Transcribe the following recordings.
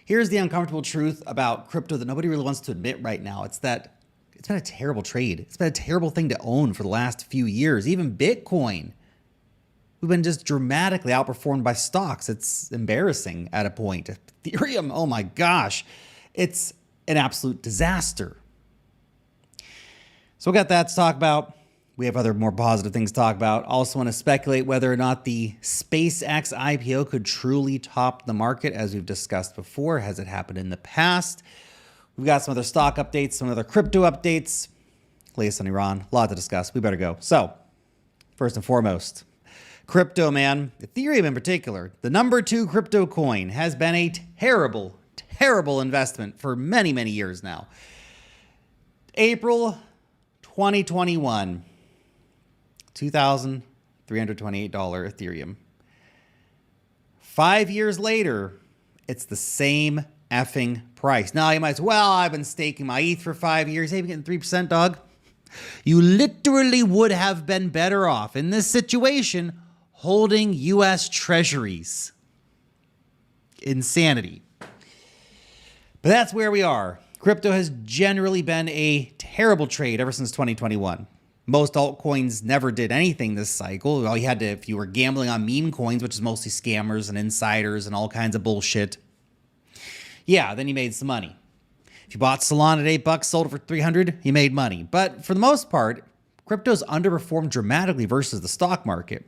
Here's the uncomfortable truth about crypto that nobody really wants to admit right now. It's that it's been a terrible trade. It's been a terrible thing to own for the last few years. Even Bitcoin, we've been just dramatically outperformed by stocks. It's embarrassing at a point. Ethereum, oh my gosh, it's an absolute disaster. So we got that to talk about. We have other more positive things to talk about. Also want to speculate whether or not the SpaceX IPO could truly top the market, as we've discussed before. Has it happened in the past? We've got some other stock updates, some other crypto updates. Latest on Iran, a lot to discuss. We better go. So, first and foremost, crypto, man. Ethereum in particular, the #2 crypto coin, has been a terrible, terrible investment for many, many years now. April 2021. $2,328 Ethereum. 5 years later, it's the same effing price. Now you might say, well, I've been staking my ETH for 5 years. Hey, you're getting 3%, dog. You literally would have been better off in this situation holding US treasuries. Insanity. But that's where we are. Crypto has generally been a terrible trade ever since 2021. Most altcoins never did anything this cycle. All you had to, if you were gambling on meme coins, which is mostly scammers and insiders and all kinds of bullshit, yeah, then you made some money. If you bought Solana at $8, sold it for 300, you made money. But for the most part, crypto's underperformed dramatically versus the stock market.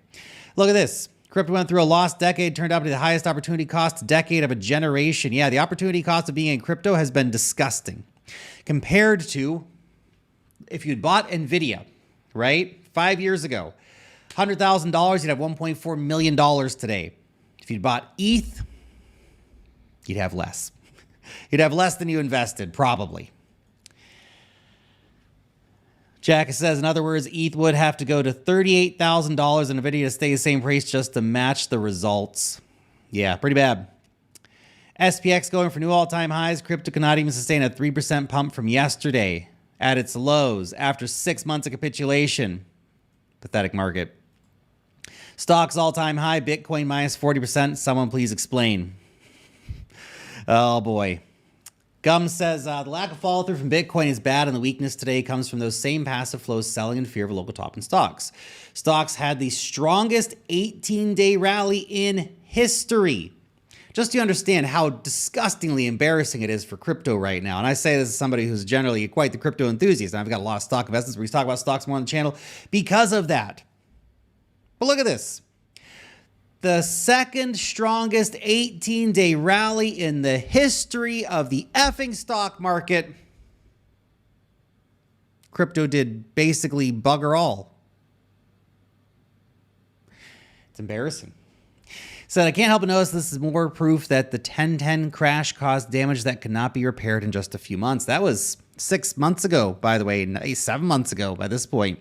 Look at this. Crypto went through a lost decade, turned out to be the highest opportunity cost decade of a generation. Yeah, the opportunity cost of being in crypto has been disgusting. Compared to if you'd bought NVIDIA, right? 5 years ago, $100,000, you'd have $1.4 million today. If you'd bought ETH, you'd have less. You'd have less than you invested, probably. Jack says, in other words, ETH would have to go to $38,000 and NVIDIA to stay the same price just to match the results. Yeah, pretty bad. SPX going for new all-time highs. Crypto cannot even sustain a 3% pump from yesterday at its lows after 6 months of capitulation. Pathetic market. Stocks all-time high. Bitcoin minus 40%. Someone please explain. Oh, boy. Gum says, the lack of follow-through from Bitcoin is bad, and the weakness today comes from those same passive flows selling in fear of a local top in stocks. Stocks had the strongest 18-day rally in history. Just to understand how disgustingly embarrassing it is for crypto right now. And I say this as somebody who's generally quite the crypto enthusiast. And I've got a lot of stock investments where we talk about stocks more on the channel because of that. But look at this. The second strongest 18-day rally in the history of the effing stock market. Crypto did basically bugger all. It's embarrassing. Said, I can't help but notice this is more proof that the 1010 crash caused damage that could not be repaired in just a few months. That was 6 months ago, by the way, 7 months ago by this point.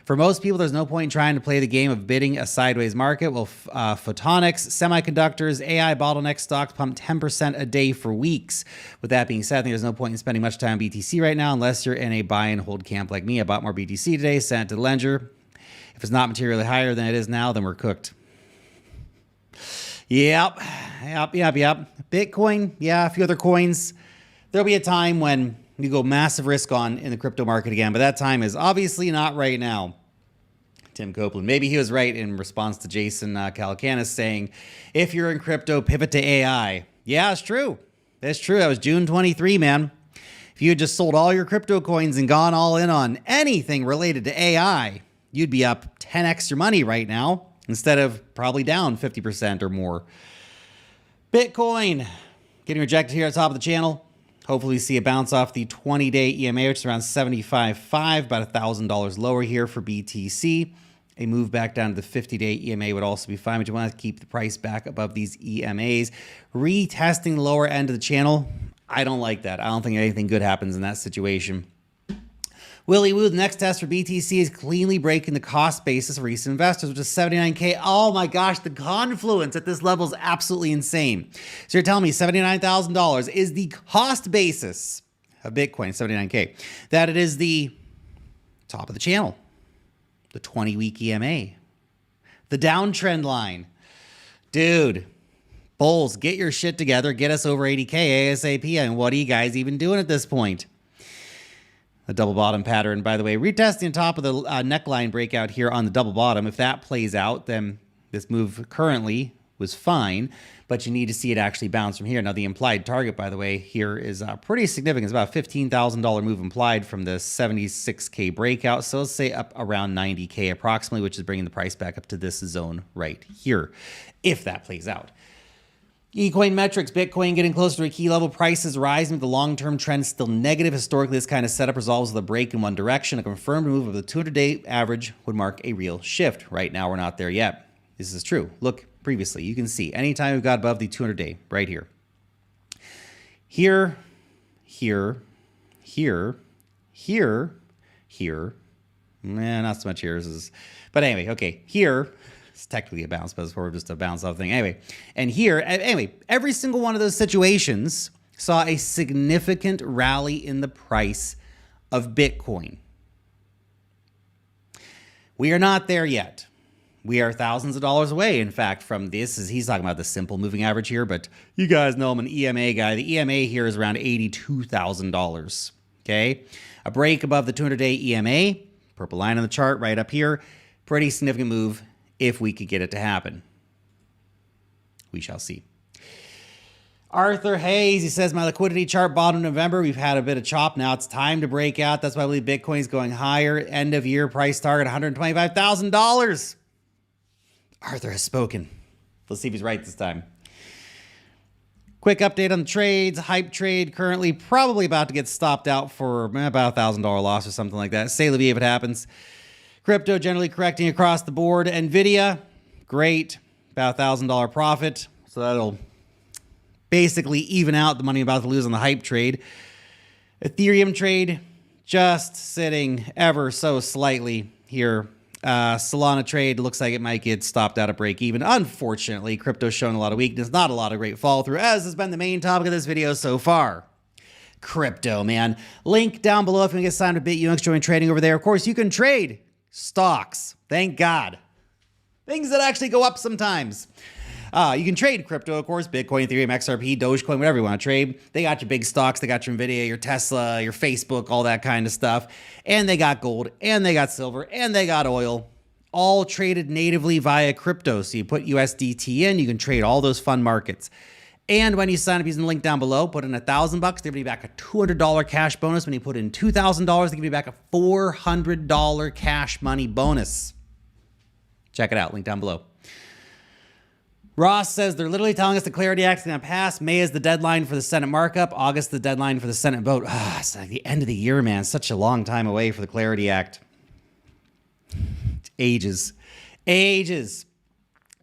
For most people, there's no point in trying to play the game of bidding a sideways market. Well, photonics, semiconductors, AI bottleneck stocks pumped 10% a day for weeks. With that being said, I think there's no point in spending much time on BTC right now unless you're in a buy and hold camp like me. I bought more BTC today, sent it to the ledger. If it's not materially higher than it is now, then we're cooked. Yep. Bitcoin, yeah, a few other coins. There'll be a time when you go massive risk on in the crypto market again, but that time is obviously not right now. Tim Copeland, maybe he was right in response to Jason Calacanis saying, if you're in crypto, pivot to AI. Yeah, it's true. That's true. That was June 23, man. If you had just sold all your crypto coins and gone all in on anything related to AI, you'd be up 10x your money right now instead of probably down 50% or more. Bitcoin getting rejected here at the top of the channel. Hopefully we see a bounce off the 20-day EMA, which is around 75.5, about $1,000 lower here for BTC. A move back down to the 50-day EMA would also be fine, but you want to keep the price back above these EMAs. Retesting the lower end of the channel, I don't like that. I don't think anything good happens in that situation. Willy Woo, the next test for BTC is cleanly breaking the cost basis of recent investors, which is 79K. Oh my gosh, the confluence at this level is absolutely insane. So you're telling me $79,000 is the cost basis of Bitcoin, 79K, that it is the top of the channel, the 20-week EMA, the downtrend line. Dude, Bulls, get your shit together. Get us over 80K ASAP. And what are you guys even doing at this point? A double bottom pattern, by the way, retesting top of the neckline breakout here on the double bottom. If that plays out, then this move currently was fine, but you need to see it actually bounce from here. Now, the implied target, by the way, here is pretty significant. It's about a $15,000 move implied from the 76K breakout. So let's say up around 90K approximately, which is bringing the price back up to this zone right here, if that plays out. Ecoin metrics, Bitcoin getting closer to a key level, prices rising, but the long-term trend still negative. Historically, this kind of setup resolves with a break in one direction. A confirmed move of the 200-day average would mark a real shift. Right now, we're not there yet. This is true. Look previously. You can see anytime we've got above the 200-day, right here. Here, here, here, here, here. Not so much here. But anyway, okay, here. It's technically a bounce, but it's more just a bounce off thing. Anyway, and here, anyway, every single one of those situations saw a significant rally in the price of Bitcoin. We are not there yet. We are thousands of dollars away, in fact, from this. He's talking about the simple moving average here, but you guys know I'm an EMA guy. The EMA here is around $82,000, okay? A break above the 200-day EMA, purple line on the chart right up here, pretty significant move if we could get it to happen. We shall see. Arthur Hayes, he says, my liquidity chart bottom in November. We've had a bit of chop. Now it's time to break out. That's why I believe Bitcoin's going higher. End of year price target, $125,000. Arthur has spoken. Let's see if he's right this time. Quick update on the trades. Hype trade currently probably about to get stopped out for about a $1,000 loss or something like that. Say la vie if it happens. Crypto generally correcting across the board. NVIDIA, great. About a $1,000 profit. So that'll basically even out the money I'm about to lose on the hype trade. Ethereum trade just sitting ever so slightly here. Solana trade looks like it might get stopped out of break even. Unfortunately, crypto's showing a lot of weakness, not a lot of great follow through, as has been the main topic of this video so far. Crypto, man. Link down below if you want to get signed up with BitUnix, join trading over there. Of course, you can trade stocks. Thank God. Things that actually go up sometimes. You can trade crypto, of course, Bitcoin, Ethereum, XRP, Dogecoin, whatever you want to trade. They got your big stocks. They got your NVIDIA, your Tesla, your Facebook, all that kind of stuff. And they got gold, and they got silver, and they got oil, all traded natively via crypto. So you put USDT in, you can trade all those fun markets. And when you sign up using the link down below, put in $1,000, they give you back a $200 cash bonus. When you put in $2,000, they give you back a $400 cash money bonus. Check it out, link down below. Ross says they're literally telling us the Clarity Act's going to pass. May is the deadline for the Senate markup. August, the deadline for the Senate vote. It's like the end of the year, man. Such a long time away for the Clarity Act. Ages.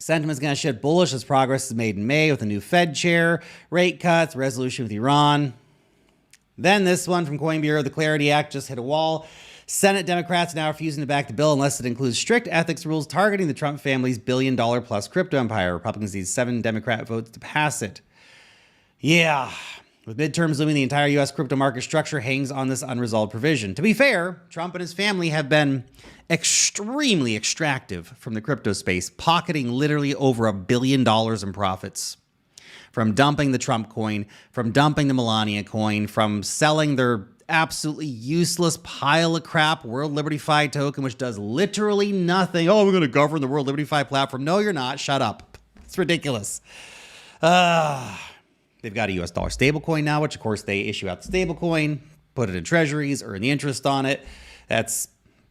Sentiment's going to shift bullish as progress is made in May with a new Fed chair, rate cuts, resolution with Iran. Then this one from Coin Bureau, the Clarity Act just hit a wall. Senate Democrats now refusing to back the bill unless it includes strict ethics rules targeting the Trump family's billion-dollar-plus crypto empire. Republicans need 7 Democrat votes to pass it. Yeah, with midterms looming, the entire U.S. crypto market structure hangs on this unresolved provision. To be fair, Trump and his family have been extremely extractive from the crypto space, pocketing literally over $1 billion in profits. From dumping the Trump coin, from dumping the Melania coin, from selling their absolutely useless pile of crap World Liberty Fi token, which does literally nothing. Oh, we're going to govern the World Liberty Fi platform. No, you're not. Shut up. It's ridiculous. They've got a US dollar stablecoin now, which of course they issue out the stablecoin, put it in treasuries, earn the interest on it. That's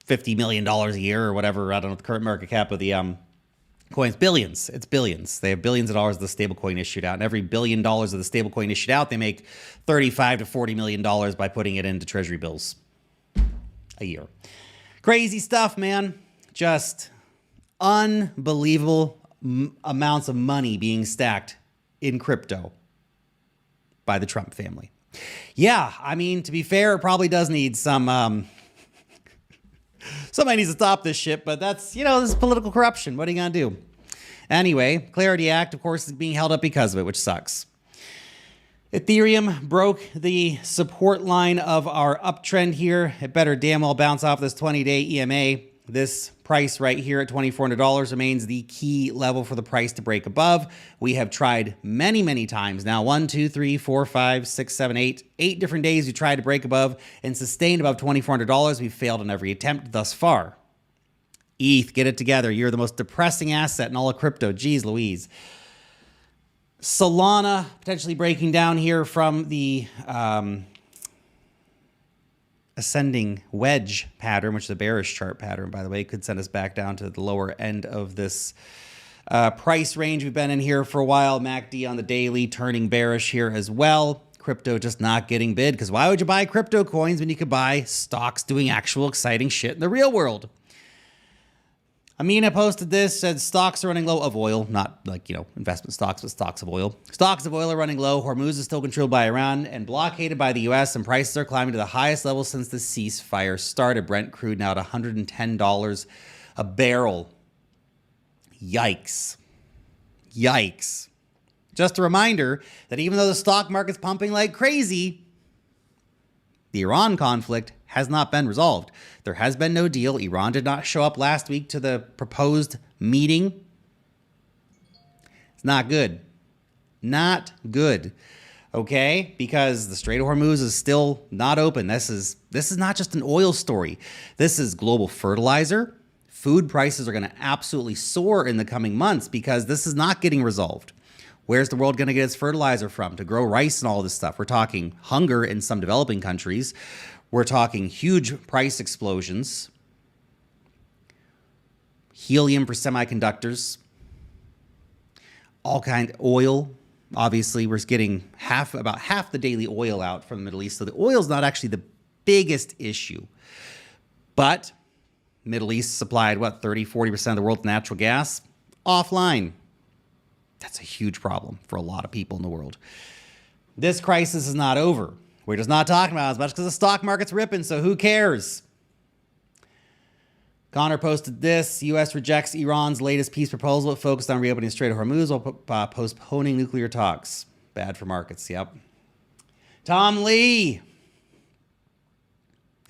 $50 million a year or whatever. I don't know the current market cap of the coins. Billions. It's billions. They have billions of dollars of the stablecoin issued out. And every $1 billion of the stablecoin issued out, they make $35 to $40 million by putting it into treasury bills a year. Crazy stuff, man. Just unbelievable amounts of money being stacked in crypto by the Trump family. Yeah, I mean, to be fair, it probably does need some... Somebody needs to stop this shit, but that's, this is political corruption. What are you going to do? Anyway, Clarity Act, of course, is being held up because of it, which sucks. Ethereum broke the support line of our uptrend here. It better damn well bounce off this 20-day EMA. This price right here at $2,400 remains the key level for the price to break above. We have tried many, many times now. 1, 2, 3, 4, 5, 6, 7, 8. 8 different days we tried to break above and sustain above $2,400. We've failed on every attempt thus far. ETH, get it together. You're the most depressing asset in all of crypto. Jeez Louise. Solana potentially breaking down here from the ascending wedge pattern, which is a bearish chart pattern, by the way, could send us back down to the lower end of this price range we've been in here for a while. MACD on the daily turning bearish here as well. Crypto just not getting bid, because why would you buy crypto coins when you could buy stocks doing actual exciting shit in the real world? Amina posted this, said stocks are running low of oil, not like, investment stocks, but stocks of oil. Stocks of oil are running low. Hormuz is still controlled by Iran and blockaded by the U.S., and prices are climbing to the highest level since the ceasefire started. Brent crude now at $110 a barrel. Yikes. Yikes. Just a reminder that even though the stock market's pumping like crazy, the Iran conflict has not been resolved. There has been no deal. Iran did not show up last week to the proposed meeting. It's not good. Not good. Okay? Because the Strait of Hormuz is still not open. This is not just an oil story. This is global fertilizer. Food prices are going to absolutely soar in the coming months because this is not getting resolved. Where's the world going to get its fertilizer from to grow rice and all this stuff? We're talking hunger in some developing countries. We're talking huge price explosions. Helium for semiconductors. All kind of oil. Obviously, we're getting about half the daily oil out from the Middle East. So the oil is not actually the biggest issue. But Middle East supplied, 30-40% of the world's natural gas? Offline. That's a huge problem for a lot of people in the world. This crisis is not over. We're just not talking about it as much because the stock market's ripping, so who cares? Connor posted this. U.S. rejects Iran's latest peace proposal. It focused on reopening the Strait of Hormuz while postponing nuclear talks. Bad for markets, yep. Tom Lee.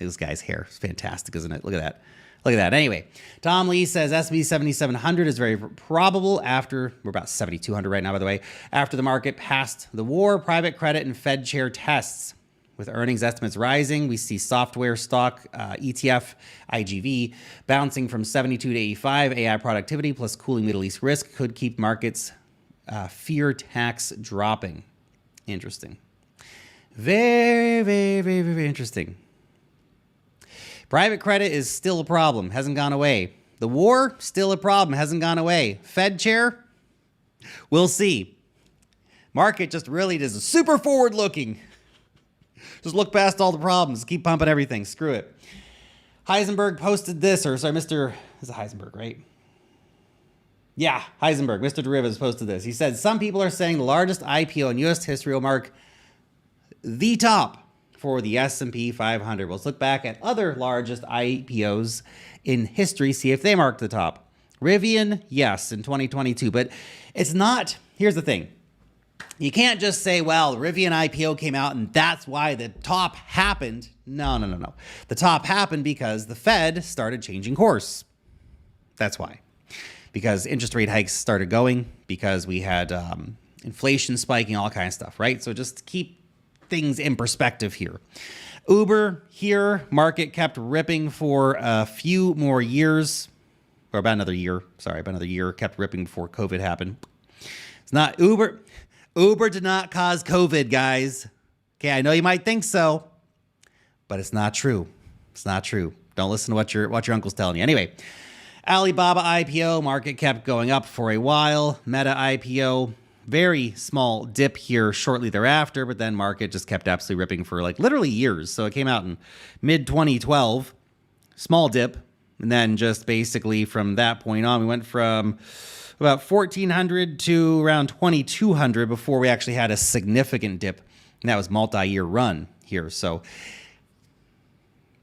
This guy's hair is fantastic, isn't it? Look at that. Look at that. Anyway, Tom Lee says S&P 7,700 is very probable after, we're about 7,200 right now, by the way, after the market passed the war, private credit, and Fed chair tests. With earnings estimates rising, we see software stock, ETF, IGV, bouncing from 72 to 85. AI productivity plus cooling Middle East risk could keep markets fear tax dropping. Interesting. Very, very, very, very interesting. Private credit is still a problem, hasn't gone away. The war, still a problem, hasn't gone away. Fed chair, we'll see. Market just really is super forward looking. Just look past all the problems. Keep pumping everything. Screw it. Heisenberg posted this, is it Heisenberg, right? Yeah, Heisenberg, Mr. Derivatives posted this. He said, some people are saying the largest IPO in U.S. history will mark the top for the S&P 500. Well, let's look back at other largest IPOs in history, see if they marked the top. Rivian, yes, in 2022, but it's not. Here's the thing. You can't just say, well, the Rivian IPO came out and that's why the top happened. No. The top happened because the Fed started changing course. That's why. Because interest rate hikes started going, because we had inflation spiking, all kinds of stuff, right? So just keep things in perspective here. Uber here, market kept ripping for a few more years, or about another year. Kept ripping before COVID happened. It's not Uber. Uber did not cause COVID, guys. Okay, I know you might think so, but it's not true. It's not true. Don't listen to what your uncle's telling you. Anyway, Alibaba IPO, market kept going up for a while. Meta IPO, very small dip here shortly thereafter, but then market just kept absolutely ripping for like literally years. So it came out in mid-2012, small dip, and then just basically from that point on, we went from about 1,400 to around 2,200 before we actually had a significant dip, and that was multi-year run here. So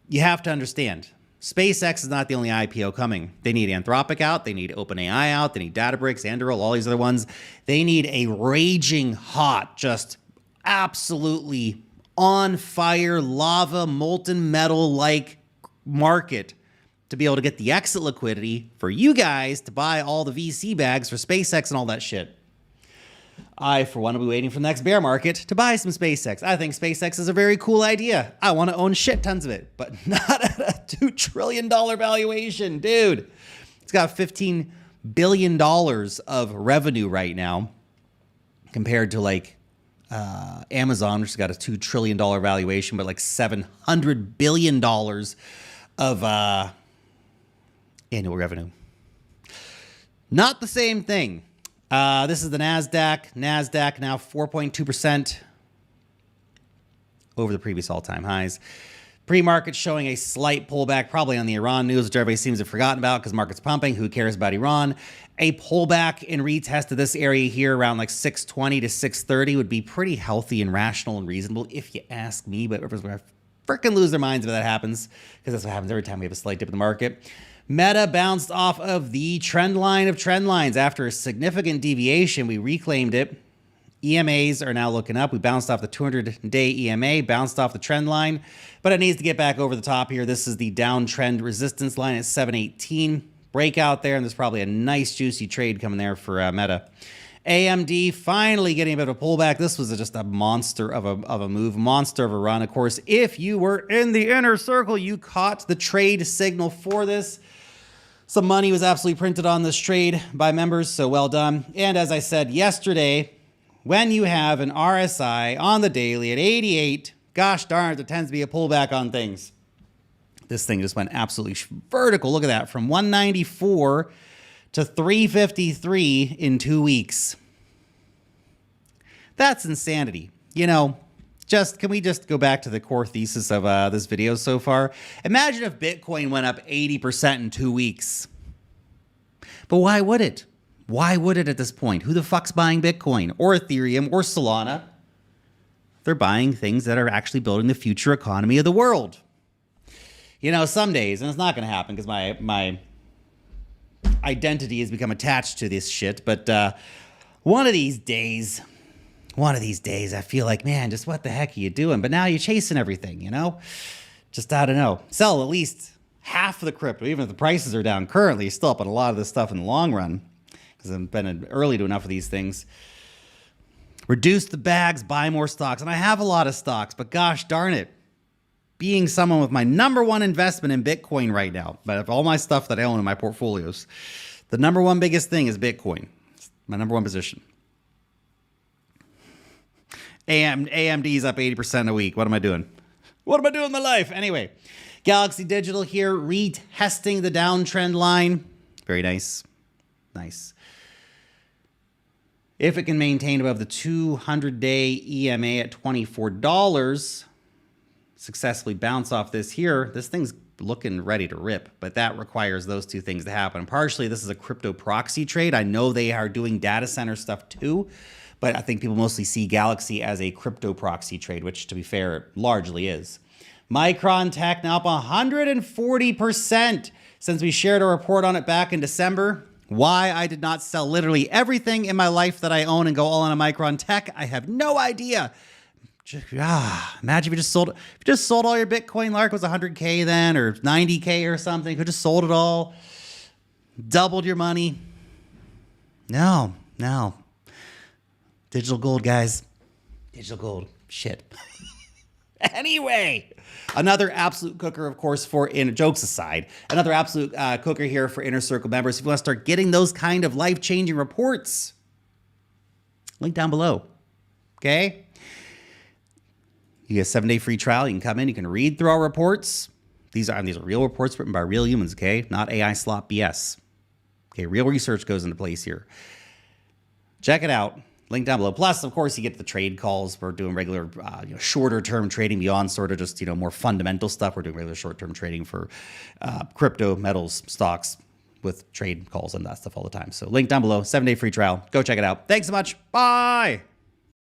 you have to understand, SpaceX is not the only IPO coming. They need Anthropic out. They need OpenAI out. They need Databricks, Anduril, all these other ones. They need a raging hot, just absolutely on fire, lava, molten metal-like market to be able to get the exit liquidity for you guys to buy all the VC bags for SpaceX and all that shit. I, for one, will be waiting for the next bear market to buy some SpaceX. I think SpaceX is a very cool idea. I want to own shit tons of it, but not at a $2 trillion valuation, dude. It's got $15 billion of revenue right now compared to like Amazon, which has got a $2 trillion valuation, but like $700 billion of annual revenue. Not the same thing. This is the NASDAQ. NASDAQ now 4.2% over the previous all-time highs. Pre-market showing a slight pullback, probably on the Iran news, which everybody seems to have forgotten about because market's pumping. Who cares about Iran? A pullback and retest of this area here around like 620 to 630 would be pretty healthy and rational and reasonable if you ask me. But everyone's going to freaking lose their minds if that happens, because that's what happens every time we have a slight dip in the market. Meta bounced off of the trend line of trend lines. After a significant deviation, we reclaimed it. EMAs are now looking up. We bounced off the 200-day EMA, bounced off the trend line, but it needs to get back over the top here. This is the downtrend resistance line at 718. Breakout there, and there's probably a nice juicy trade coming there for Meta. AMD finally getting a bit of a pullback. This was just a monster of a move, monster of a run. Of course, if you were in the inner circle, you caught the trade signal for this. Some money was absolutely printed on this trade by members, so well done. And as I said yesterday, when you have an RSI on the daily at 88, gosh darn it, there tends to be a pullback on things. This thing just went absolutely vertical. Look at that, from 194 to 353 in 2 weeks. That's insanity. You know, can we just go back to the core thesis of this video so far? Imagine if Bitcoin went up 80% in 2 weeks. But why would it? Why would it at this point? Who the fuck's buying Bitcoin or Ethereum or Solana? They're buying things that are actually building the future economy of the world. You know, some days, and it's not going to happen because my identity has become attached to this shit, but one of these days, I feel like, man, just what the heck are you doing? But now you're chasing everything, you know? Just, I don't know. Sell at least half of the crypto, even if the prices are down currently. You're still up on a lot of this stuff in the long run because I've been early to enough of these things. Reduce the bags, buy more stocks. And I have a lot of stocks, but gosh darn it. Being someone with my number one investment in Bitcoin right now, but of all my stuff that I own in my portfolios, the number one biggest thing is Bitcoin. It's my number one position. AMD is up 80% a week. What am I doing? What am I doing in my life? Anyway, Galaxy Digital here, retesting the downtrend line. Very nice. Nice. If it can maintain above the 200-day EMA at $24, successfully bounce off this here, this thing's looking ready to rip, but that requires those two things to happen. Partially, this is a crypto proxy trade. I know they are doing data center stuff too, but I think people mostly see Galaxy as a crypto proxy trade, which, to be fair, it largely is. Micron Tech now up 140% since we shared a report on it back in December. Why I did not sell literally everything in my life that I own and go all in a Micron Tech, I have no idea. Imagine if you just sold all your Bitcoin. Lark was 100K then, or 90K or something. You could just sold it all, doubled your money. No. Digital gold, guys. Digital gold. Shit. Anyway, another absolute cooker, of course, jokes aside, another absolute cooker here for Inner Circle members. If you want to start getting those kind of life-changing reports, link down below. Okay? You get a 7-day free trial. You can come in. You can read through our reports. These are real reports written by real humans, okay? Not AI slop BS. Okay, real research goes into place here. Check it out. Link down below. Plus, of course, you get the trade calls. We're doing regular, shorter-term trading beyond sort of just, more fundamental stuff. We're doing regular short-term trading for crypto, metals, stocks with trade calls and that stuff all the time. So link down below. 7-day free trial. Go check it out. Thanks so much. Bye.